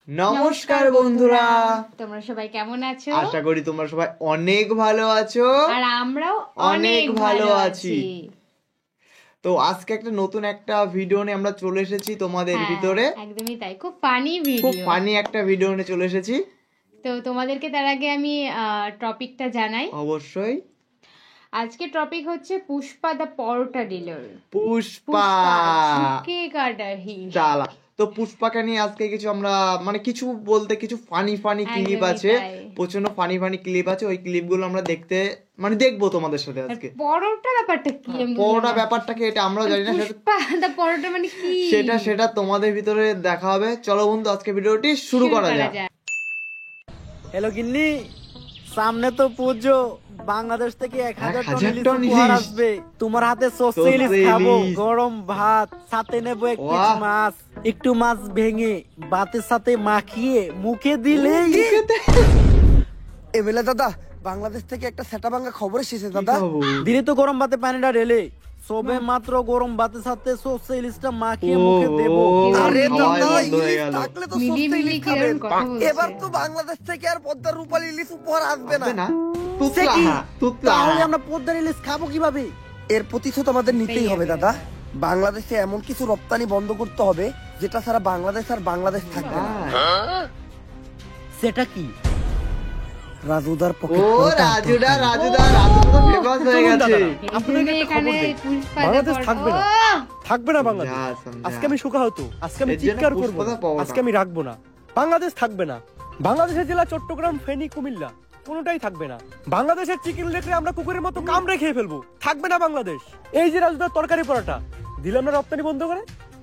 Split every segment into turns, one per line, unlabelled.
নমস্কার বন্ধুরা,
তোমরা সবাই কেমন আছো?
আশা করি তোমরা সবাই অনেক ভালো আছো
আর আমরাও
অনেক ভালো আছি। তো আজকে একটা নতুন একটা ভিডিও নিয়ে আমরা চলে এসেছি তোমাদের ভিতরে।
একদমই তাই, খুব ফানি
খুব
ভিডিও,
ফানি একটা ভিডিও নিয়ে চলে এসেছি।
তো তোমাদেরকে তার আগে আমি টপিকটা জানাই।
অবশ্যই
আজকে টপিক হচ্ছে Pushpa the paratha dealer.
Pushpa
ঝুঁকে কাটা হিট।
চালা। তো পুষ্পাকে নিয়ে আজকে কিছু আমরা কিছু বলতে কিছু ফানি ক্লিপ আছে, প্রচন্ড ফানি ক্লিপ আছে। ওই ক্লিপগুলো আমরা দেখবো তোমাদের সাথে আজকে।
পরোটা ব্যাপারটা কি?
পরোটা ব্যাপারটাকে এটা আমরাও জানি না।
পুষ্পা দ্য পরোটা মানে কি
সেটা তোমাদের ভিতরে দেখা হবে। চলো বন্ধু, আজকে ভিডিওটি শুরু করা যাক।
হ্যালো গিন্নি, সামনে তো পুজো, বাংলাদেশ থেকে 1000 টন ইলিশ উপহার আসবে। তোমার হাতে সর্ষে ইলিশ খাবো, গরম ভাত, সাথে নেবো এক পিস মাছ। একটু মাছ ভেঙে ভাতের সাথে মাখিয়ে মুখে দিলেই।
এমএলএ দাদা, বাংলাদেশ থেকে একটা সেটা ভাঙা খবর এসেছে দাদা।
দিলে তো গরম ভাতে পানিটা ঢেলে সবে মাত্র গরম ভাতের সাথে সর্ষে ইলিশটা মাখিয়ে মুখে দেবো।
আরে দাদা,
হয়ে
ইলিশ
গেল।
থাকলে তো সস্তা ইলিশ খাবেন। এবার তো বাংলাদেশ থেকে আর পদ্মার রূপালী ইলিশ উপহার আসবে না।
তাহলে আমরা পদ্মার ইলিশ খাবো কিভাবে?
এর প্রতিশোধ আমাদের নিতেই হবে দাদা। বাংলাদেশে এমন কিছু রপ্তানি বন্ধ করতে হবে যেটা ছাড়া বাংলাদেশ আর বাংলাদেশ থাকবে না।
সেটা কি?
রাজুদার
ও
পকেট।
রাজুদা তো ফেমাস হয়ে গেছে।
বাংলাদেশ থাকবে না, থাকবে না বাংলাদেশ। আজকে আমি শোকাহত, আজকে আমি চিৎকার করবো, আজকে আমি রাখবো না। বাংলাদেশ থাকবে না। বাংলাদেশের জেলা চট্টগ্রাম, ফেনী, কুমিল্লা কোনোটাই থাকবে না। বাংলাদেশের চিকেন লেগরে আমরা কুকুরের মতো কামড়ে খেয়ে ফেলবো, থাকবে না বাংলাদেশ। এই যে রাজুদার তরকারি পরোটা দিলাম না রপ্তানি বন্ধ করে,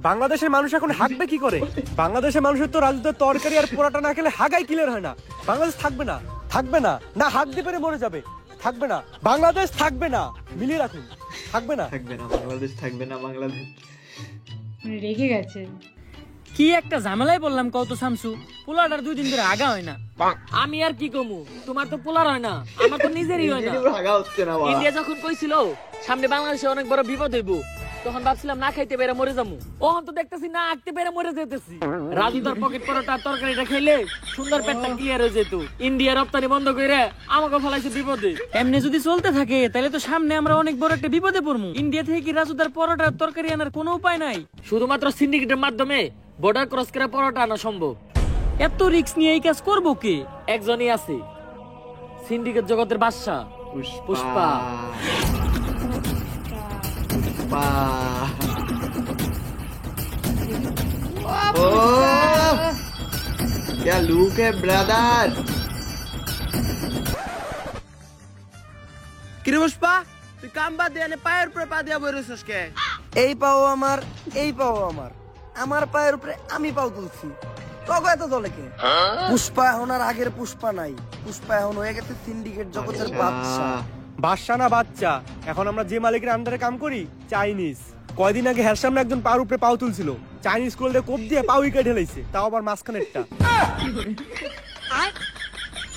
বাংলাদেশের মানুষ এখন হাঁকবে কি করে? বাংলাদেশের মানুষের তো রাজুদার তরকারি আর পরোটা না খেলে হাগাই ক্লিয়ার হয় না। বাংলাদেশ থাকবে না, থাকবে না, না হাঁক দিয়ে পেরে মরে যাবে। থাকবে না বাংলাদেশ, থাকবে না, মিলিয়ে রাখুন, থাকবে না
বাংলাদেশ, থাকবে না বাংলাদেশ।
রেগে গেছে।
কি একটা ঝামেলায় বললাম কত শামসু, পোলাটার 2 দিন ধরে আগা হয় না। আমি আর কি কমু, তোমার তো পোলার হয় না, আমার তো নিজেরই হয় না। ইন্ডিয়া যখন কইছিল সামনে বাংলাদেশে অনেক বড় বিপদ হইব, তখন ভাবছিলাম না খাইতে পেরে মরে যাবো। ওহন তো দেখতেছি না আঁকতে পেরে মরে যেতেছি। রাজুদার পকেট পরোটা তরকারিটা খাইলে সুন্দর পেটটা ক্লিয়ার হয়ে যেত। ইন্ডিয়া রপ্তানি বন্ধ করে আমাকে ফলাইছে বিপদে। এমনি যদি চলতে থাকে তাহলে তো সামনে আমরা অনেক বড় একটা বিপদে পড়বো। ইন্ডিয়া থেকে কি রাজুদার পরোটা তরকারি আনার কোনো উপায় নাই? শুধুমাত্র সিন্ডিকেটের মাধ্যমে বর্ডার ক্রস করে পরোটা আনা সম্ভব। এত রিস্ক নিয়ে এই কাজ করবো কে? একজনই আছে, সিন্ডিকেট জগতের বাদশা পুষ্পা।
ओ क्या लुक है ब्रदर।
কিরে পুষ্পা, তুই কাম বাদ দিয়ে পায়ের উপরে পা দিয়া বইরেছিস কে?
এই পাও আমার, এই পাও আমার, আমার পায়ের উপরে আমি পাও তুলছি। তবে এত চলে কে? পুষ্পা এখন আর আগের পুষ্পা নাই। পুষ্পা এখন হয়ে গেছে সিন্ডিকেট জগতের বাদশা।
বাদশা না বাচ্চা, এখন আমরা যে মালিকের আন্ডারে কাম করি, চাইনিজ। কয়দিন আগে হ্যার সামনে একজন পার উপরে পাও তুলছিল, চাইনিজ কোল্ডে কোপ দিয়ে পাও উইকেট ঢেলাইছে, তাও আবার মাঝখানেরটা।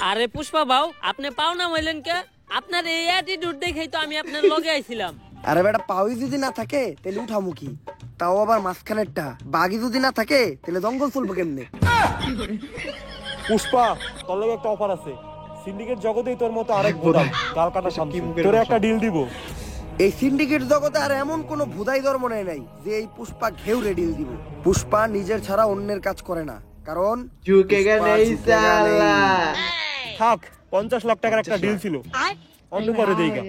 আরে পুষ্পা বাউ, আপনি পাও না হইলেন কে? আপনার এই অ্যাটিটিউড দেখেই তো আমি আপনার লগে আইছিলাম।
আরে বেটা, পাওই যদি না থাকে তাহলে উঠামুখী, তাও আবার মাঝখানেরটা। বাঘই যদি না থাকে তাহলে জঙ্গল চলবে কেমনে?
পুষ্পা, তোর লগে একটা অফার আছে। সিন্ডিকেট জগতেই তোর মতো আরেক ভোদাই গাল কাটা শামসু, তোরে একটা ডিল দিব।
এই সিন্ডিকেট জগতে আর এমন কোন ভুদাই ধর্ম নাই যে এই পুষ্পা ঘেউরে ডিল দিব। পুষ্পা নিজের ছাড়া অন্যের কাজ করে না, কারণ
झुकेगा नहीं साला।
থাক, 50 লাখ টাকার একটা ডিল ছিল, অন্য করে দেইগা।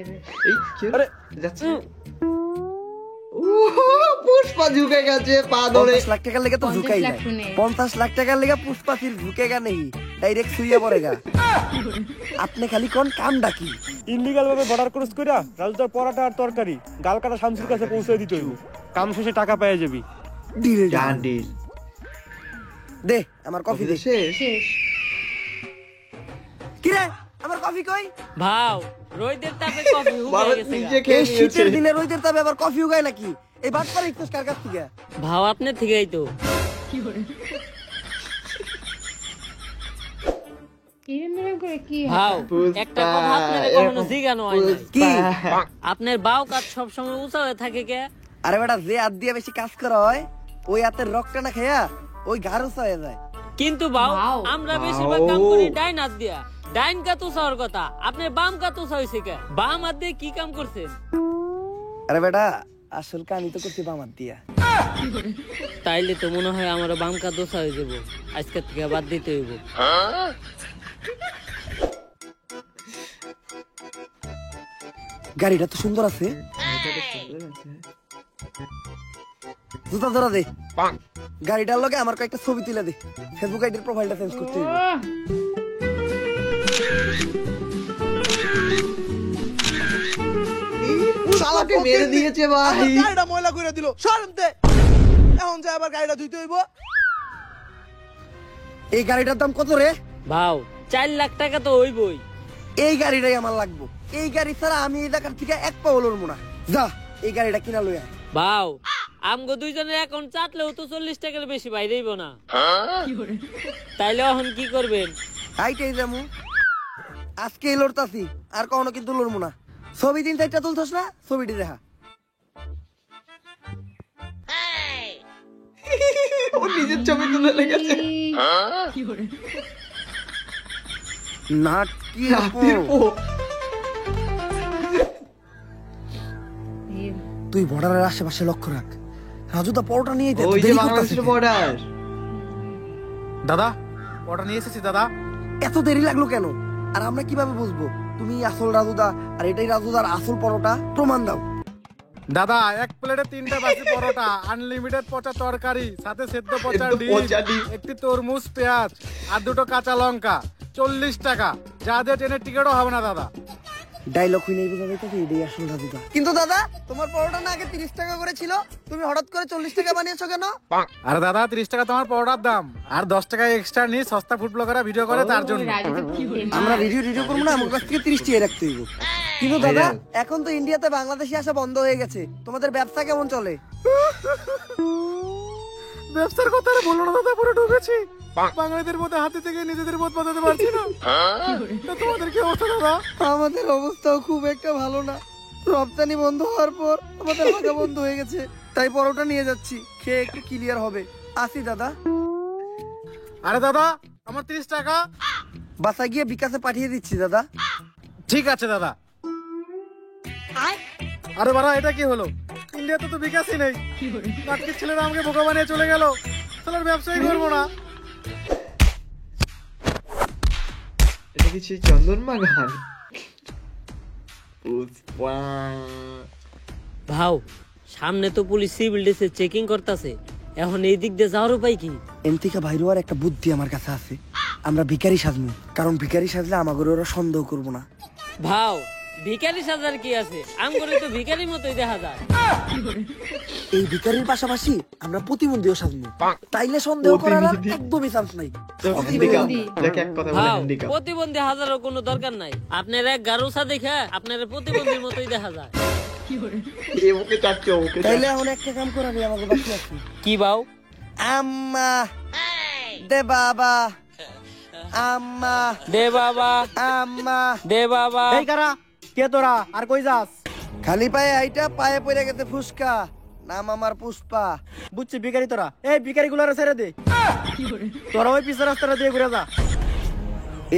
আরে যাচ্ছে পুষ্পা ঝুঁকে গেছে পা ধরে।
50 লাখ টাকার লেগে তো ঝুঁকাই না। 50 লাখ টাকার লেগে পুষ্পা ফির ঝুঁকেগা নেই, ডাইরেক্ট শুইয়া পড়েগা। আপনি খালি কোন কাম ডাকি
ইনলিগাল ভাবে বর্ডার ক্রস কইরা রাজুদার পরোটা আর তরকারি গাল কাটা শামসুর কাছে পৌঁছে দিতে হইব। কাম শেষে টাকা পেয়ে যাবি।
ডিল
জান ডিল
দে, আমার কফি দে।
শেষ।
কি রে, আমার কফি কই?
ভাও, রোদের তাপে কফি
বাবা
হুগে গেছে
নিজে
গা।
খেয়ে
এই
নিয়েছে।
শীতের দিনে রোদের তাপে আবার কফি উগায় নাকি? এই বাট পারে ইফতার কার কাছ থেকে?
ভাও আপনি থেকেই তো। ভাও, একটা কথা আপনারে কখনো জিজ্ঞানো হয় নাই।
কি?
আপনার বাও কাজ সবসময় উঁচা হয়ে থাকে কে?
আরে বেটা, যে হাত দিয়ে বেশি কাজ করা হয় ওই হাতের রক্তটা না খেয়া ওই ঘাড় উঁচা হয়ে যায়।
কিন্তু বাউ
বাউ।
আমরা বেশিরভাগ কাম করি ডাইন হাত দিয়া। ডাইন কাত উসার কথা, আপনি বাম কাত উসা হইছে কে? বাম হাত দিয়ে কি কাম করছেন?
আরে বেটা আসল কাহিনী তো করছি বামার দিয়া।
তাইলে তো মনে হয় আমারও বাম কাত উসা হয়ে যাবো, আজকে থেকে বাদ দিতে হইব।
গাড়িটা তো সুন্দর আছে, জুতা ধরা দে, গাড়িটার লগে আমার কয়েকটা ছবি তুলে দে, ফেসবুক আইডির প্রোফাইলটা চেঞ্জ করতে হইব।
শালাকে মেরে দিয়েছে ভাই।
গাড়িটা ময়লা করে দিল, সরমতে এখন যা আবার গাড়িটা ধুইতে হইব।
এই গাড়িটার দাম কত রে?
ভাও 4 লাখ টাকা তো হইবই।
এই গাড়িটাই আমার লাগবো, এই গাড়ি ছাড়া আমি এই জায়গার থেকে এক পাও লড়বো না। যা এই গাড়িটা কিনা লই আয়।
ভাও আমগো দুইজনের অ্যাকাউন্ট চাটলেও তো 40 টাকার বেশি বাইরেইব না। তাইলে এখন কি করবেন?
হাইটাই যামু, আজকে লড়তাছি, আর কখনো কিন্তু লড়বো না। ছবি 3-4টা তুলছস না, ছবিটি দেখা।
ও নিজের ছবি তুলে লেগেছে।
নাট কি
হাতির পো।
তুই বর্ডারের আশেপাশে লক্ষ্য রাখ, রাজু দা পরোটা নিয়ে
ওই যে বাংলাদেশের বর্ডার।
দাদা অর্ডার নিয়ে এসেছি দাদা।
এত দেরি লাগলো কেন? আর আমরা কিভাবে বুঝবো তুমি আসল রাজুদা আর এটাই রাজুদার আসল পরোটা? প্রমাণ দাও।
দাদা 1 প্লেটে 3টা বাসি পরোটা, আনলিমিটেড পচা তরকারি, সাথে সেদ্ধ পচা
সেদ্ধ পচা ডিম,
ডিম, একটি তরমুজ, পেঁয়াজ আর 2টো কাঁচা লঙ্কা, 40 টাকা। যা দিয়ে ট্রেনের টিকিটও হবে না দাদা।
ডায়লগ হই নাই বোঝা যাইতেছে এটাই আসল রাজুদা। কিন্তু দাদা তোমার পরোটা না আগে 30 টাকা করে ছিল, তুমি হঠাৎ করে 40 টাকা বানিয়েছো কেন?
আরে দাদা 30 টাকা তোমার পরোটার দাম, আর 10 টাকা এক্সট্রা নিয়ে সস্তা ফুড ব্লগাররা ভিডিও করে তার জন্য।
রাজু তো কি বলে?
আমরা ভিডিও করবো না, আমার কাছ থেকে 30 টাকা রাখতে হইব। কিন্তু দাদা এখন তো ইন্ডিয়াতে বাংলাদেশি আসা বন্ধ হয়ে গেছে, তোমাদের ব্যবসা কেমন চলে?
ব্যবসার কথা আর বলো না দাদা, পুরো ডুবেছি। বাঙালিদের মধ্যে হাতে থেকে নিজেদের মত বাঁচাতে পারছি না। তা তোমাদের কি অবস্থা দাদা?
আমাদের অবস্থাও খুব একটা ভালো না, রপ্তানি বন্ধ হওয়ার পর আমাদের ভাগা বন্ধ হয়ে গেছে, তাই পরোটা নিয়ে যাচ্ছি, খেয়ে একটু ক্লিয়ার হবে। আসি দাদা।
আরে দাদা আমার 30 টাকা।
বাসায় গিয়ে বিকাশে পাঠিয়ে দিচ্ছি দাদা।
ঠিক আছে দাদা। আরে বাড়া এটা কি হলো? ইন্ডিয়াতে তো বিকাশই নেই। বাকি ছেলেরা আমাকে বোকা বানিয়ে চলে গেল। তাহলে ব্যবসাই করবো না।
এটা কি সেই চন্দন বাগান? পুষ্পা।
ভাও সামনে তো পুলিশ সিভিল ড্রেসে চেকিং করতেছে, এখন এই দিক দিয়ে যাওয়ার উপায় কি?
এনথিকা ভাইরো আর একটা বুদ্ধি আমার কাছে আছে, আমরা ভিখারি সাজবো, কারণ ভিখারি সাজলে আমাদের ওরা সন্দেহ করবো না।
ভাও ভিখারি সাজার কি আছে? আমগরে তো ভিখারির মতোই দেখা যায়।
এই ভিখারির পাশাপাশি আমরা প্রতিবন্ধীও সাজবো, তাইলে সন্দেহ করার আর একদমই চান্স নাই।
দেখে এক কথা বলে
ভাও
হ্যান্ডিক্যাপ।
প্রতিবন্ধী হাজারও কোনো দরকার নাই, আপনার এক গারুসা দেখে আপনার প্রতিবন্ধীর মতোই দেখা যায়।
এ ওকে চাচ্ছে, ওকে
তাইলে এখন একটা কাম করাবি, আমাকে বাকি আছে।
কি বাউ?
আম্মা দে বাবা, আম্মা
দে বাবা,
আম্মা
দে বাবা।
এই কারা কে তোরা, আর কই যাস?
খালি পায়ে আইটা পায়ে পড়ে গেছে ফুসকা, নাম আমার পুষ্পা।
বুঝছি ভিখারি তোরা। এই ভিখারি গুলারে ছেড়ে দে, তোরা ওই পিছের রাস্তাটা দিয়ে ঘুরে যা।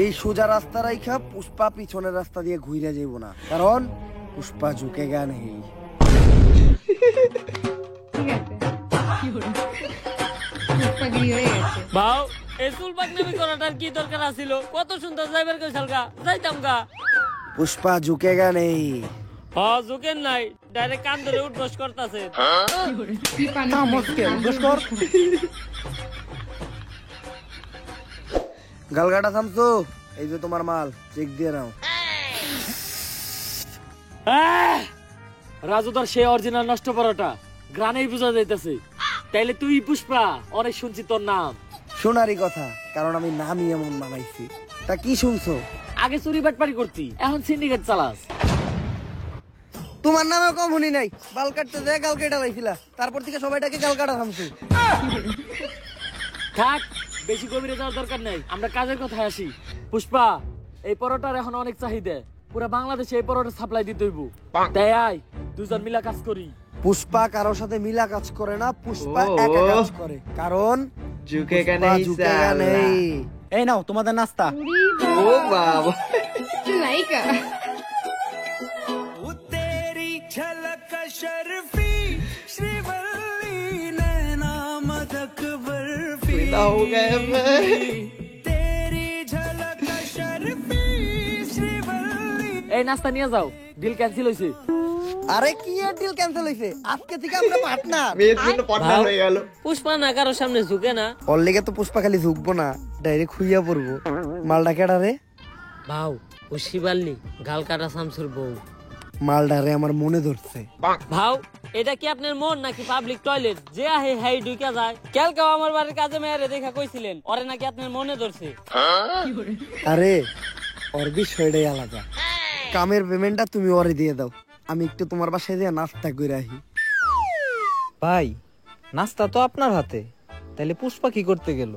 এই সোজা রাস্তা রাইখা পুষ্পা পিছনের রাস্তা দিয়ে ঘুরে যাইব না, কারণ পুষ্পা ঝুঁকে গা নেই।
ঠিক আছে। পুষ্পাগিরি হয়ে গেছে।
ভাও এই চুল পাকনামি করাটার কি দরকার আছিল? কত সুন্দর যাইবার কইছাল গা, যাইতাম গা।
পুষ্পা ঝুঁকে গা নেই।
হ্যাঁ ঝুঁকেন নাই, ডাইরেক্ট কান ধরে উঠবস করতেছে।
কি পানি?
গালগাটা থামছো, এই যে তোমার মাল, চেক দিয়ে নাও।
রাজুদার সে অরিজিনাল নষ্ট পরোটা গ্রানেই বোঝা যাইতেছে। তাইলে তুই পুষ্পা, অনেক শুনছি তোর নাম।
শোনারই কথা, কারণ আমি নামই এমন বানাইছি। তা কি শুনছো?
আগে চুরি বাটপারি করতি, এখন সিন্ডিকেট চালাস।
তোমার নামে কম শুনি নাই, বাল কাটতে যায় গাল কেটে লাইছিলা, তারপর থেকে সবাইটাকে গাল কাটা থামছে।
থাক, বেশি গভীরে যাওয়ার দরকার নাই, আমরা কাজের কথায় আসি। পুষ্পা এই পরোটার এখন অনেক চাহিদা, পুরো বাংলাদেশে এই পরোটা সাপ্লাই দিতে হইব। তাই আয় দুজন মিলা কাজ করি।
পুষ্পা কারোর সাথে মিলা কাজ করে না, পুষ্পা
ও।
একা কাজ করে, কারণ
ঝুঁকেগা
পুষ্পা
নেই
ঝুঁকেগা
সালা।
নেই।
এই নাও তোমাদের নাস্তা।
ও বাবা
লাইকা
फिदा हो गए मैं
এই নাস্তা নিয়ে যাও, ডিল ক্যান্সেল হয়েছে।
আরে কি এর ডিল ক্যান্সেল হইছে? আজকে থেকে আমরা পার্টনার।
মেয়ের জন্য পার্টনার হয়ে গেল।
পুষ্পা না কারোর সামনে ঝুঁকে না।
ওর লেগে তো পুষ্পা খালি ঝুঁকবো না, ডাইরেক্ট খুইয়া পড়বো। মালটা কেডা রে?
ভাও ও শিবাল্লি, গাল কাটা শামসুর বউ।
মালটা রে আমার মনে ধরছে।
ভাও এটা কি আপনার মন নাকি পাবলিক টয়লেট? যে আহে হাই ঢুকে যায়। কালকেও আমার বাড়ির কাজে মেয়েরে দেখা কইছিলেন, ওরে নাকি আপনার মনে ধরছে।
আরে ওর বিষয়টাই আলাদা। কামের পেমেন্টটা তুমি ওরে দিয়ে দাও, আমি একটু তোমার বাসায় দিয়ে নাস্তা করে আহি।
ভাই নাস্তা তো আপনার হাতে, তাহলে পুষ্পা কি করতে গেল?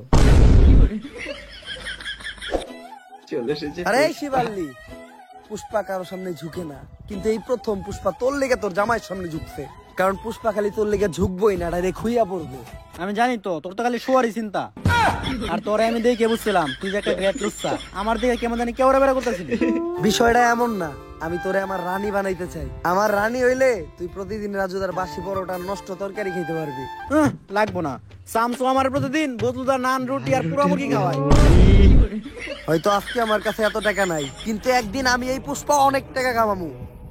চলে এসেছে
আরে শিবাল্লি, পুষ্পা কারোর সামনে ঝুঁকে না, কিন্তু এই প্রথম পুষ্পা তোর লেগে তোর জামাইয়ের সামনে ঝুঁকছে। কারণ পুষ্পা খালি তোর লেগে ঝুঁকবই না, ডাইরেক্ট খুইয়া পড়বে।
আমি জানি তো, তোর তো খালি শোয়ারই চিন্তা। আর তোরে আমি দেখে বুঝছিলাম তুই যে একটা গ্রেট লুচ্চা। আমার দিকে কেমন জানি কেওড়া বেড়া করতেছিলি।
বিষয়টা এমন না, আমি তোরে আমার রানী বানাইতে চাই। আমার রানী হইলে তুই প্রতিদিন রাজুদার বাসি পরোটা নষ্ট তরকারি খেতে পারবি।
লাগবো না, শামসু আমার প্রতিদিন বদলুদার নান রুটি আর পুরো মুরগি খাওয়ায়।
হয়তো আজকে আমার কাছে এত টাকা নাই, কিন্তু একদিন আমি এই পুষ্পা অনেক টাকা কামামু।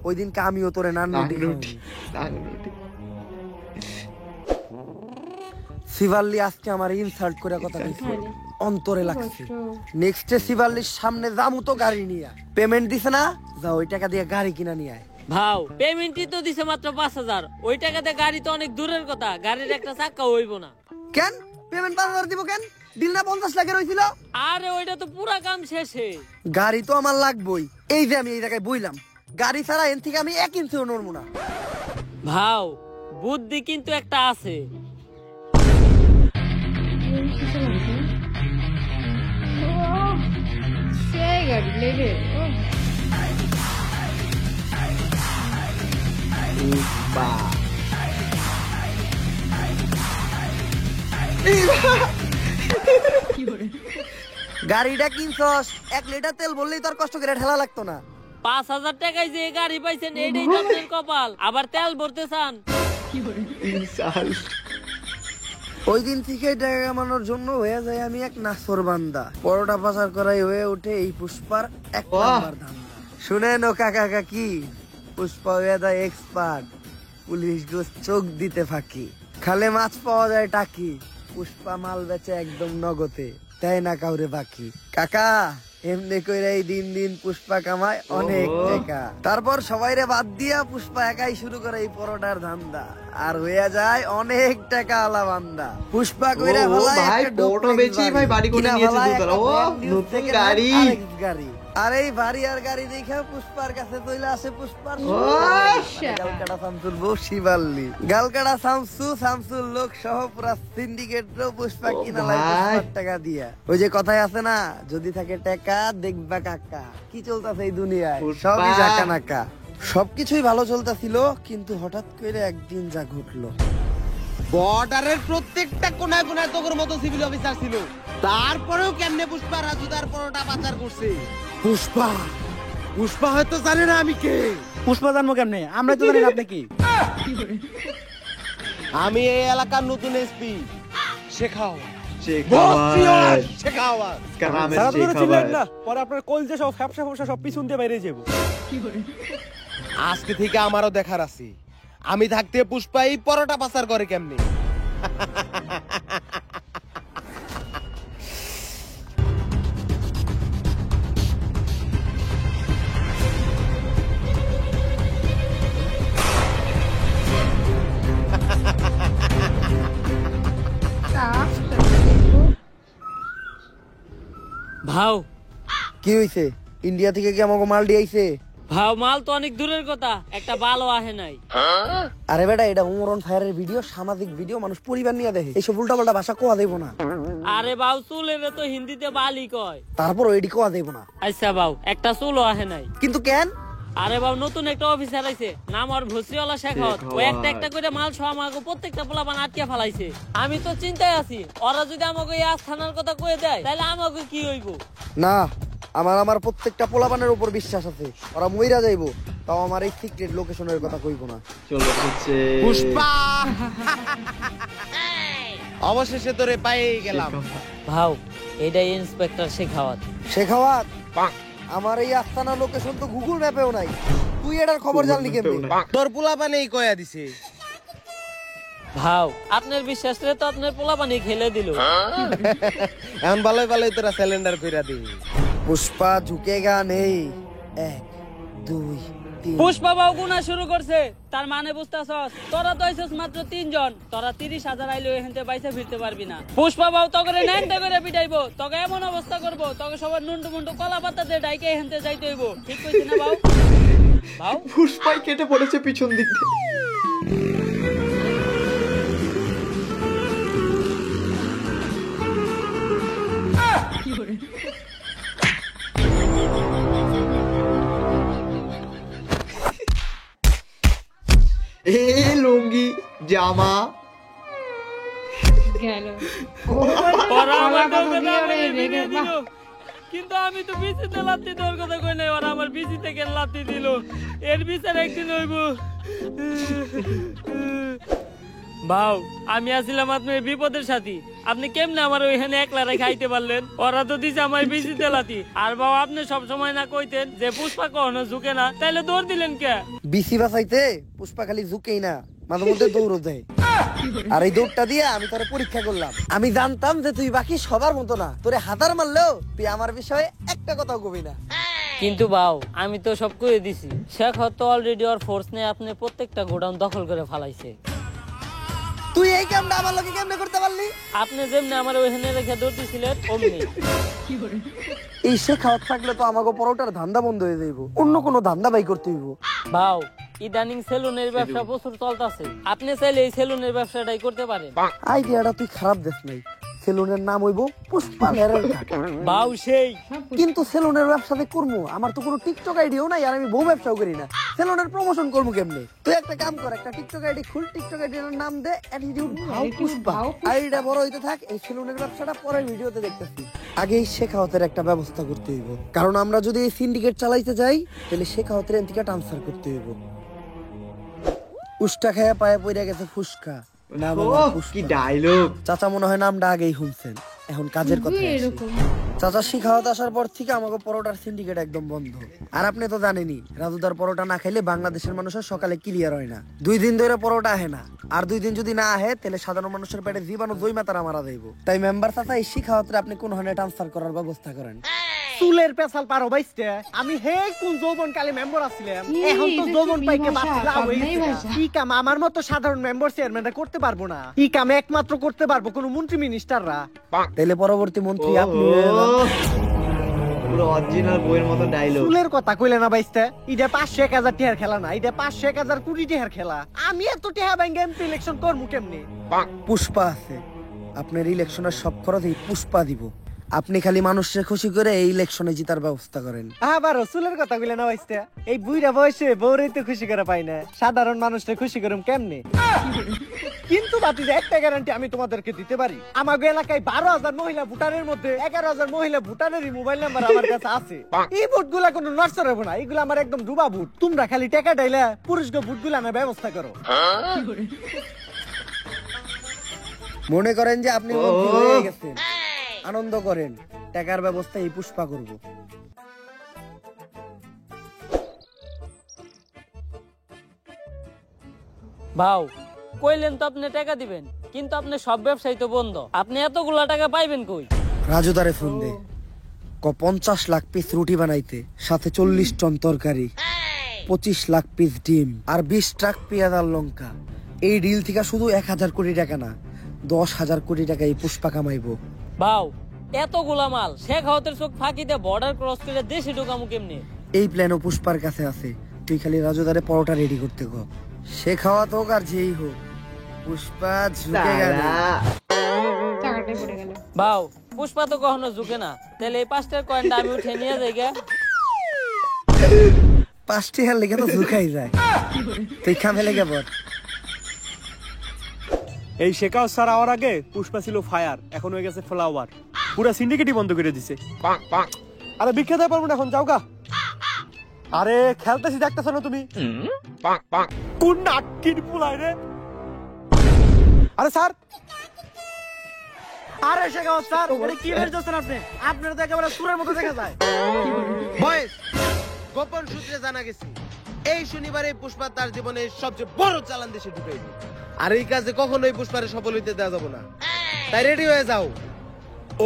ওই দিনকে আমিও তোরে নান রুটি খাওয়াবো। শিবাল্লি আজকে আমার ইনসাল্ট করে কথা কইছে, অন্তরে লাগছে। নেক্সটে শিবাল্লির সামনে যামু তো গাড়ি নিয়ে। পেমেন্ট দিছে না, যা ওই টাকা দিয়ে গাড়ি কিনা নিয়ে আয়।
ভাও পেমেন্টই তো দিছে মাত্র 5,000। ওই টাকাতে গাড়ি তো অনেক দূরের কথা, গাড়ির একটা চাকা হইব না।
কেন পেমেন্ট 5,000 দিব কেন? ডিল না 50 লাখের হইছিল?
আরে ওইটা তো পুরা কাম শেষে।
গাড়ি তো আমার লাগবই। এই যে আমি এই জায়গায় বইলাম, গাড়ি ছাড়া এন থেকে আমি 1 ইঞ্চিও নড়বো না।
ভাও বুদ্ধি কিন্তু একটা আছে।
সেই গাড়ি লেভেল
গাড়িটা কিনছস, 1 লিটার তেল বললেই তোর কষ্ট করে ঠেলা লাগতো না।
5,000 টাকায় যে গাড়ি পাইছেন এটাই তো আপনার কপাল, আবার তেল ভরতে চান।
ওই দিন থেকে টাকা কামানোর জন্য হয়ে যায় আমি এক নাসর বান্দা। পরোটা পাচার করাই হয়ে ওঠে এই পুষ্পার এক নাম্বার ধান্দা। শুনেন ও কাকা কাকি, পুষ্পা হয়ে যায় এক্সপার্ট। পুলিশ গোস চোখ দিতে ফাঁকি, খালে মাছ পাওয়া যায় টাকি। পুষ্পা মাল বেচে একদম নগদে, তাই না কাউরে বাকি। কাকা এমনি কইরা এই দিন দিন পুষ্পা কামায় অনেক টাকা। তারপর সবাইরে বাদ দিয়া পুষ্পা একাই শুরু করে এই পরোটার ধান্দা, আর হইয়া যায় অনেক টাকা আলা বান্দা। পুষ্পা কইরা ভালাই
ভাই পরোটা বেচেই ভাই বাড়ি করে নিয়েছে দুতলা। ও নতুন গাড়ি।
গাড়ি আর এই বাড়ি আর গাড়ি দেখা পুষ্পার কাছে চলে আসে পুষ্পার গালকাটা শামসুর বউ শিবাল্লি। গালকাটা শামসুর লোক সহ পুরা সিন্ডিকেট পুষ্পা কিনা লাই পুষ্পার টাকা দিয়া। ওই যে কথাই আছে না, যদি থাকে টাকা দেখবা কাকা। কি চলতেছে এই দুনিয়ায়, সবই জাকা নাকা। সবকিছুই ভালো চলতেছিল, কিন্তু হঠাৎ করে একদিন যা ঘটলো।
বর্ডারের প্রত্যেকটা কোনায় কোনায় তোর মতো সিভিল অফিসার ছিল, তারপরেও কেমনে পুষ্পা রাজুদার পরোটা পাচার করছে। পুষ্পা হয়তো জানে না আমি কে।
পুষ্পা জানবো কেমনে? আমরা তো জানি না আপনি কি।
আমি এই এলাকার নতুন এসপি শেখাও।
পরে আপনার কলজে সব ফ্যাপসা ফ্যাপসা সব পিছন দিয়ে বাইরে যাবো।
আজকে থেকে আমারও দেখার আছে, আমি থাকতে পুষ্পা এই পরোটা পাচার করে কেমনে।
ভাও
কি হইছে? ইন্ডিয়া থেকে কি আমাকে মাল দিয়েছে?
ভাও মাল তো অনেক দূরের কথা, একটা ভালো আহে নাই।
আরে বেটা, এটা উমরন ফায়ারের ভিডিও, সামাজিক ভিডিও, মানুষ পরিবার নিয়ে দেখে। এইসব উল্টাপাল্টা ভাষা কোয়া দেব না।
আরে বাউ চুলের তো হিন্দিতে বালি কয়,
তারপর এডি কোয়া দেব না।
আচ্ছা বাউ একটা চুলও আহে নাই।
কিন্তু কেন?
আরে বাবু নতুন একটা অফিসার আইছে, নাম আর ভুসরিওয়ালা শেখাওয়াত। ও একটা একটা করে মাল সহ আমাকে প্রত্যেকটা পোলাপান আটকে ফেলাইছে। আমি তো চিন্তায় আছি, ওরা যদি আমাকে এই আস্থানার কথা কয়ে দেয় তাহলে আমাকে কি হইব?
না, আমার প্রত্যেকটা পোলাপানের উপর বিশ্বাস আছে, ওরা মইরা যাইবো, তাও আমার এই সিক্রেট লোকেশনের কথা কইব না।
চলো হচ্ছে
পুষ্পা অবশেষে তোরে পাইয়ে গেলাম।
ভাও এটাই ইন্সপেক্টর শেখাওয়াত।
শেখাওয়াত, আমার এই আস্তানা লোকেশন তো গুগল ম্যাপেও নাই, তুই এটার খবর জানলি কেমনে?
তোর পোলাপানেই কয়া দিছে।
ভাও আপনার বিশ্বাস রে তো আপনার পোলাপানি খেলে দিল।
এখন ভালোই ভালোই তোরা সিলিন্ডার কইরা দি।
পুষ্পা ঝুঁকেগা নেই, 1 2 3।
পুষ্পা বাবু গুনা শুরু করছে, তার মানে বুঝতাছস? তোরা তো আইছস মাত্র 3 জন, তোরা 30,000 আইলে এখানতে বাইসে ফিরতে পারবি না। পুষ্পা বাবু তোকে নাইনতে করে পিটাইবো, তোকে এমন অবস্থা করবো, তোকে সবার নুন্ডু মুন্ডু কলা পাতা দিয়ে ডাইকে এখানতে যাইতে হইব। ঠিক কইছি না বাবু? বাবু
পুষ্পাই কেটে পড়েছে পিছন দিক থেকে। লুঙ্গি জামা
গেল।
ওরা আমার দৌড়ে ভিডিও দিল, কিন্তু আমি তো বিসিতে লাত্তি দেওয়ার কথা কই নাই। ওরা আমার বিসি থেকে লাত্তি দিল, এর বিচার একদিন হইব। ভাও আমি আসছিলাম আপনার বিপদের সাথী, আপনি কেমনে আমার ওইখানে একলা রেখে আইতে পারলেন? ওরা তো দিছে আমার বিসিতে লাত্তি। আর বাবা আপনি সব সময় না কইতেন যে পুষ্পা কখনো ঝুঁকে না, তাইলে দৌড় দিলেন কে?
বিসি বাঁচাইতে পুষ্পা খালি ঝুঁকেই না, মাঝে মধ্যে দৌড়ও দেয়। আর এই দৌড়টা দিয়ে আমি তোরে পরীক্ষা করলাম। আমি জানতাম যে তুই বাকি সবার মতো না, তোরে হাতার মারলেও তুই আমার বিষয়ে একটা কথাও কবি না।
কিন্তু বাও আমি তো সব করে দিছি। শেখ তো অলরেডি ওর ফোর্স নিয়ে আপনি প্রত্যেকটা গোডাউন দখল করে ফেলাইছে।
তুই এই কামটা আমার লোকে কেমনে করতে পারলি?
আপনি যেমনি আমার ওইখানে রেখে দৌড়তেছিলেন অমনি।
এই শেখাওয়াত থাকলে তো আমাকে পরোটার ধান্দা বন্ধ হয়ে যাইব, অন্য কোনো ধান্দা বাই করতে হইব।
ভাও ইদানিং সেলুনের ব্যবসা প্রচুর চলতেছে, আপনি চাইলে এই সেলুনের ব্যবসাটাই করতে পারেন।
আইডিয়াটা তুই খারাপ দেখ নাই, সেলুনের নাম হইব পুষ্পা হেয়ার কাট।
বাউ সেই,
কিন্তু সেলুনের ব্যবসাতে করবো, আমার তো কোনো টিকটক আইডিও নাই, আর আমি বউ ব্যবসাও করি না, সেলুনের প্রমোশন করবো কেমনে? তুই একটা কাম কর, একটা টিকটক আইডি খুল, টিকটক আইডির নাম দে অ্যাটিটিউড ভাও পুষ্পা। আইডিটা বড় হইতে থাক, এই সেলুনের ব্যবসাটা পরের ভিডিওতে দেখতেছি। আগে এই শেখাওয়াতের একটা ব্যবস্থা করতে হইব, কারণ আমরা যদি এই সিন্ডিকেট চালাইতে যাই তাহলে শেখাওয়াতের এদিকে ট্রান্সফার করতে হইব। উষ্টা খায়া পায়ে পড়ে গেছে ফুসকা, নাম আমার পুষ্পা।
কি ডায়লগ!
চাচা মনে হয় নামটা আগেই শুনছেন, এখন কাজের কথা। চাচা শিখাওয়াত আসার পর থেকে আমাকে পরোটার সিন্ডিকেট একদম বন্ধ। আর আপনি তো জানেনই, রাজুদার পরোটা না খাইলে বাংলাদেশের মানুষের সকালে ক্লিয়ার হয় না। 2 দিন ধরে পরোটা আহে না, আর 2 দিন যদি না আহে তাহলে সাধারণ মানুষের পেটে জীবাণু জৈমা তারা মারা যাইব। তাই মেম্বার চাচা এই শিখাওয়াতরে আপনি কোন হানে ট্রান্সফার করার ব্যবস্থা করেন।
চুলের পেছাল পারো বাইস্তে, আমি হে কোন যৌবন কালে মেম্বার আছিলাম, এখন তো যৌবন পাইকে বাতলা হয়ে গেছে। কি কাম আমার মতো সাধারণ মেম্বার চেয়ারম্যানরা করতে পারবো না, এই কাম একমাত্র করতে পারবো কোন মন্ত্রী মিনিস্টাররা।
তাহলে পরবর্তী মন্ত্রী আপনি।
পুরো অরিজিনাল বইয়ের মতো ডায়লগ।
চুলের কথা কইলে না বাইস্তে, এটা 500-1000 টাকার খেলা না, এটা 500-1000 কোটি টাকার খেলা। আমি এত টাকা ব্যাংকে এমপি ইলেকশন করবো কেমনে?
পুষ্পা আছে, আপনার ইলেকশনের সব খরচ এই পুষ্পা দিব। আপনি খালি মানুষকে খুশি করে এই ইলেকশনে জিতার ব্যবস্থা করেন।
আবার চুলের কথা কইলে না বাইস্তে, এই বুইড়া বয়সে বউরে তো খুশি করে পাই না, সাধারণ মানুষকে খুশি করুম কেমনে? কিন্তু বাতি একটা গ্যারান্টি আমি তোমাদেরকে দিতে পারি, আমাদের এলাকায় 12,000 মহিলা ভোটারের মধ্যে 11,000 মহিলা ভোটারেরই মোবাইল নাম্বার আমার কাছে আছে। এই ভোটগুলা কোনো নষ্ট হবে না, এগুলো আমার একদম ডুবা ভোট। তোমরা খালি টাকা ডাইলা পুরুষকে ভোটগুলো আনার ব্যবস্থা করো।
মনে করেন যে আপনি মন্ত্রী হয়ে গেছেন, আনন্দ করেন, টাকার ব্যবস্থা এই পুষ্পা করব।
ভাও কইলেন তো আপনি টাকা দিবেন, কিন্তু আপনি সব ব্যবসায়ী তো বন্ধ, আপনি এতগুলা টাকা পাইবেন কই?
রাজুদারে ফোন দে, 50 লাখ পিস রুটি বানাইতে, সাথে 40 টন তরকারি, 25 লাখ পিস ডিম, আর 20 ট্রাক পেঁয়াজ আর লঙ্কা। এই ডিল থেকে শুধু 1000 কোটি টাকা না, 10,000 কোটি টাকা এই পুষ্পা কামাইবো।
ভাও এতগুলা মাল শেখাওয়াতের চোখ ফাঁকিতে বর্ডার ক্রস করে দেশে ঢোকামু কেমনে?
এই প্ল্যানও পুষ্পার কাছে আছে, তুই খালি রাজুদারে পরোটা রেডি করতে কর। শেখাওয়াত হোক আর যেই হোক, পুষ্পা ঝুঁকে গেল।
টাকাটা পড়ে গেল।
ভাও পুষ্পা তো কখনো ঝুঁকে না, তাহলে এই 5টার কয়েনটা আমি উঠে নিয়ে যাই গে।
5টি হার লেগে তো ঝুঁকাই যায়। তুই খামে লেগে বল।
এই শেখাও স্যার আওয়ার আগে পুষ্পা ছিল ফায়ার, এখন হয়ে গেছে ফ্লাওয়ার। পুরা সিন্ডিকেটই বন্ধ করে দিছে। আরে বিখ্যাত পারবো না এখন, যাও গা। আরে খেলতেছি দেখতেছ না তুমি? কোন নাটকির পুলাই রে? আরে স্যার,
আরে শেখাও স্যার, এটা কি বের করছেন আপনি? আপনারা তো একেবারে সুরের মতো দেখা যায়।
বয়েস, গোপন সূত্রে জানা গেছে এই শনিবারে পুষ্পা তার জীবনের সবচেয়ে বড় চালান দেশে ঢুকাইবে। আর এই কাজে কখনোই পুষ্পারে সফল হইতে দেওয়া যাবে না। তাই রেডি হয়ে যাও,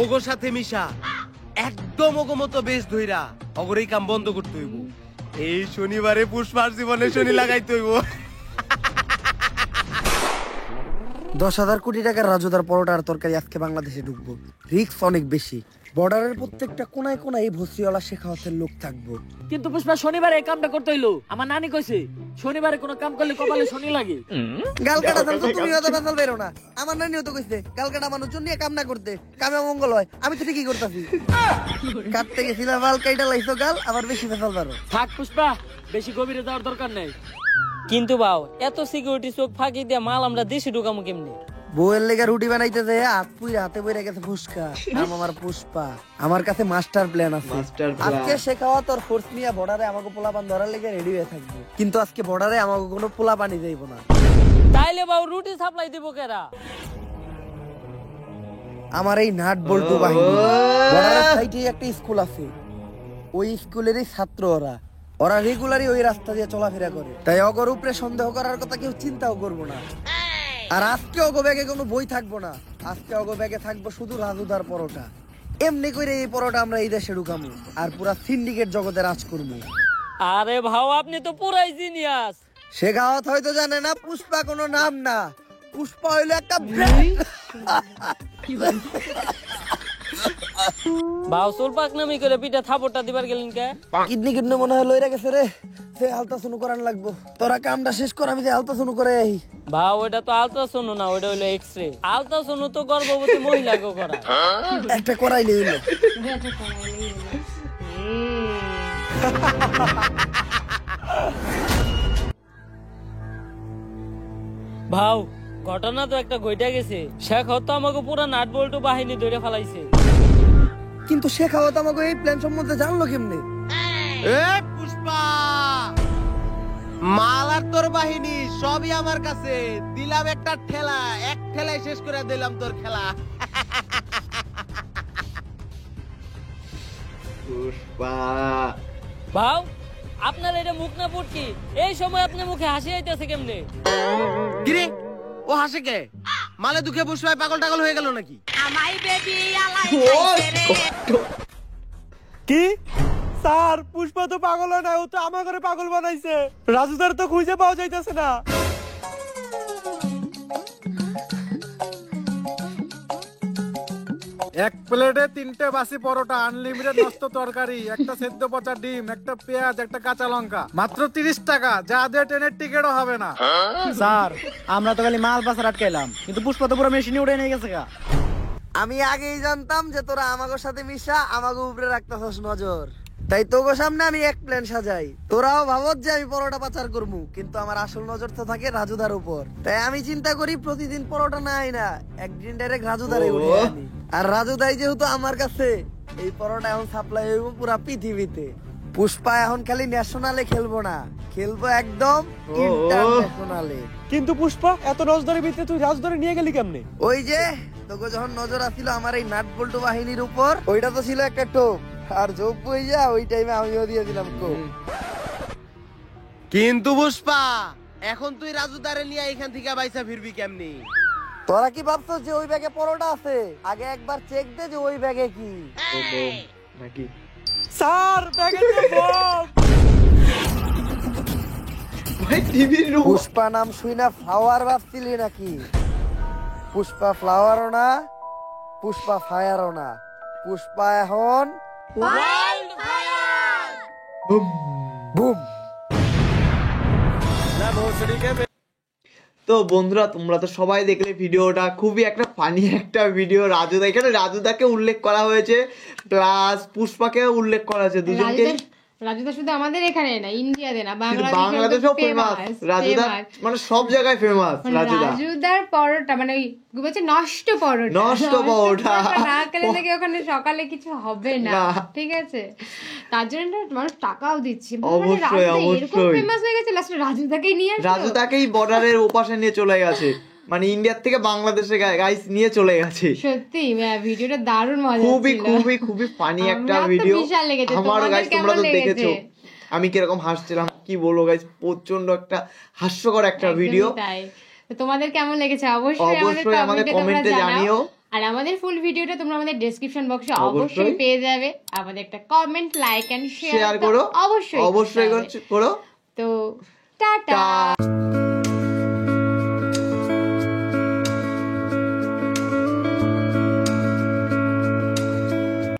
ওগোর সাথে মিশা একদম ওগো মতো বেশ ধইরা ওগোর এই কাম বন্ধ করতে হইব। এই শনিবারে পুষ্পার জীবনে শনি লাগাইতে হইব।
10,000 কোটি টাকার রাজুদার পরোটা আর তরকারি আজকে বাংলাদেশে ঢুকবো। রিস্ক অনেক বেশি। বর্ডারের প্রত্যেকটা কোনায় কোনায় এই ভস্রিওয়ালা শেখাওয়াতের লোক থাকবো।
কিন্তু পুষ্পা শনিবারে এই কামটা করতে হইলো। আমার নানি কইছে শনিবারে কোনো কাম করলে কপালে শনি লাগে।
গাল কাটা তো তুমি হয়তো বেসাল বেরো না। আমার নানিও তো কইছে গাল কাটা মানুষজন নিয়ে কাম না করতে, কামে মঙ্গল হয়। আমি তো ঠিকই করতেছি। কাটতে গেছিলাম বাল কাইটা লাইছো গাল, আবার বেশি বেসাল পারো।
থাক পুষ্পা, বেশি গভীরে যাওয়ার দরকার নেই। কিন্তু বাও, এত সিকিউরিটি চোখ ফাঁকি দিয়ে মাল আমরা দেশে ঢুকামু কেমনে?
বউয়ের লেগে রুটি বানাইতে যায় হাতে বইরা গেছে ফুসকা। নাম আমার পুষ্পা, আমার কাছে মাস্টার প্ল্যান আছে। আজকে শেখাওয়া তোর ফোর্স নিয়ে বর্ডারে আমাকে পোলাপান ধরার লেগে রেডি হয়ে থাকবো। কিন্তু আজকে বর্ডারে আমাকে কোনো পোলাপানি যাইবো না।
তাইলে বাউ রুটি সাপ্লাই দিব কেরা?
আমার এই নাট বল্টু বাহিনী। বর্ডারের সাইডে একটা স্কুল আছে, ওই স্কুলেরই ছাত্র ওরা। ওরা রেগুলারই ওই রাস্তা দিয়ে চলাফেরা করে, তাই অগর উপরে সন্দেহ করার কথা কেউ চিন্তাও করবো না। আর আজকে অগো ব্যাগে কোনো বই থাকবো না, আজকে অগো ব্যাগে থাকবো শুধু রাজুদার পরোটা। এমনি করে এই পরোটা আমরা এই দেশে ঢুকামু আর পুরা সিন্ডিকেট জগতে রাজ করবো।
আরে ভাও, আপনি তো পুরাই জিনিয়াস।
শেখাওয়াত হয়তো জানে না পুষ্পা কোনো নাম না, পুষ্পা হইলো একটা ব্র্যান্ড।
ভাও চুল পাকনামি করে পিঠা থাপড়টা দিবার গেলেন কে?
কিডনি কিডনি মনে হয় লইরা গেছে রে, সে আলতা শুনু করার লাগবো। তোরা কামটা শেষ কর, আমি যে আলতা শুনু করে আই।
ভাও ওটা তো আলট্রাসাউন্ড না, ওটা হইলো এক্সরে। আলট্রাসাউন্ড তো গর্ভবতী মহিলাকে করা।
একটা করাইলে হইলো।
ভাও ঘটনা তো একটা ঘইটা গেছে। শেখ হতো আমাকে পুরা নাট বল্টু বাহিনী ধরে ফেলাইছে।
কিন্তু শেখাওয়াত আমাকে এই প্ল্যান সম্বন্ধে জানলো কেমনে?
এ পুষ্পা, মাল আর তোর বাহিনী সবই আমার কাছে। দিলাম একটা ঠেলা, এক ঠেলায় শেষ করে দিলাম তোর খেলা।
পুষ্পা
ভাও আপনার এটা মুখ না পুটকি, এই সময় আপনার মুখে হাসি আইতেছে কেমনে?
কিরে ও হাসে কে? মালে দুঃখে পুষ্পায় পাগল টাগল হয়ে গেল নাকি?
কি স্যার, পুষ্পা তো পাগল হয় না, ও তো আমার ঘরে পাগল বানাইছে। রাজুদার তো খুঁজে পাওয়া যাইতেছে না।
এক প্লেটে 3টে বাসি পরোটা, আনলিমিটেড মস্ত তরকারি, একটা সেদ্ধ পচা ডিম, একটা পেঁয়াজ, একটা কাঁচা লঙ্কা, মাত্র 30 টাকা। যা দিয়ে ট্রেনের টিকিটও হবে না।
স্যার আমরা তো খালি মাল পাচার আটকাইলাম, কিন্তু পুষ্পা তো পুরো মেশিনে উড়ে নিয়ে গেছে গা।
আমি আগেই জানতাম যে তোরা আমাগো সাথে মিশা আমাগো উপরে রাখতেছস নজর, তাই তোগো সামনে আমি এক প্ল্যান সাজাই। তোরাও ভাবত যে আমি পরোটা পাচার করবো, কিন্তু আমার আসল নজর তো থাকে রাজুদার উপর। তাই আমি চিন্তা করি প্রতিদিন পরোটা নাই না, একদিন ডাইরেক্ট রাজুদারে উঠে আনি। আর রাজুদাই যেহেতু আমার কাছে, এই পরোটা এখন সাপ্লাই হইব পুরা পৃথিবীতে। পুষ্পা এখন খালি ন্যাশনালে খেলবো না, খেলবো একদম ইন্টারন্যাশনালে।
কিন্তু পুষ্পা এত নজরের ভিতরে তুই রাজধরে নিয়ে গেলি কেমনে?
ওই যে তোকে যখন নজর আসছিল আমার এই নাট বল্টু বাহিনীর উপর, ওইটা তো ছিল একটা টোপ, আর যোগ বই যা ওই টাইমে আমিও দিয়ে দিলাম কোপ।
কিন্তু পুষ্পা এখন তুই রাজুদারে নিয়ে এখান থেকে বাইসা ফিরবি কেমনি?
তোরা কি ভাবছস যে ওই ব্যাগে পরোটা আছে? আগে একবার চেক দে যে ওই ব্যাগে কি
নাকি।
স্যার ব্যাগে তো বম।
ভাই টিভির রুম।
পুষ্পা নাম শুই না ফ্লাওয়ার ভাবছিলি নাকি? পুষ্পা ফ্লাওয়ারও না, পুষ্পা ফায়ারও না, পুষ্পা এখন বুম।
তো বন্ধুরা তোমরা তো সবাই দেখলে ভিডিওটা, খুবই একটা ফানি একটা ভিডিও। রাজুদা, এখানে রাজুদাকে উল্লেখ করা হয়েছে প্লাস পুষ্পাকে উল্লেখ করা হয়েছে, দুজনকে
রাজুদা শুধু আমাদের এখানে না, ইন্ডিয়াতে না,
বাংলাদেশেও ফেমাস রাজুদা, মানে সব জায়গায় ফেমাস রাজুদা।
রাজুদার পরোটা মানে ওই বলছে নষ্ট পরোটা না খেলে থেকে ওখানে সকালে কিছু হবে না, ঠিক আছে? তার জন্য মানুষ টাকাও দিচ্ছে।
অবশ্যই
এরকম ফেমাস হয়ে গেছে, লাস্টে রাজুদাকেই নিয়ে আসলো,
রাজুদাকেই বর্ডারের ওপাশে নিয়ে চলে গেছে, মানে ইন্ডিয়ার থেকে বাংলাদেশে গাইস নিয়ে চলে গেছে।
সত্যি ভিডিওটা দারুণ মজা,
খুবই ফানি একটা ভিডিও। আমারও গাইস তোমরা তো দেখেছো আমি কিরকম হাসছিলাম, কি বলবো গাইস, প্রচন্ড একটা হাস্যকর একটা ভিডিও।
তাই তো তোমাদের কেমন লেগেছে অবশ্যই আমাদের কমেন্টে জানিও। আর আমাদের ফুল ভিডিওটা তোমরা আমাদের ডেসক্রিপশন বক্সে অবশ্যই পেয়ে যাবে। আমাদের একটা কমেন্ট, লাইক এন্ড শেয়ার
করো,
অবশ্যই
করো।
তো টাটা।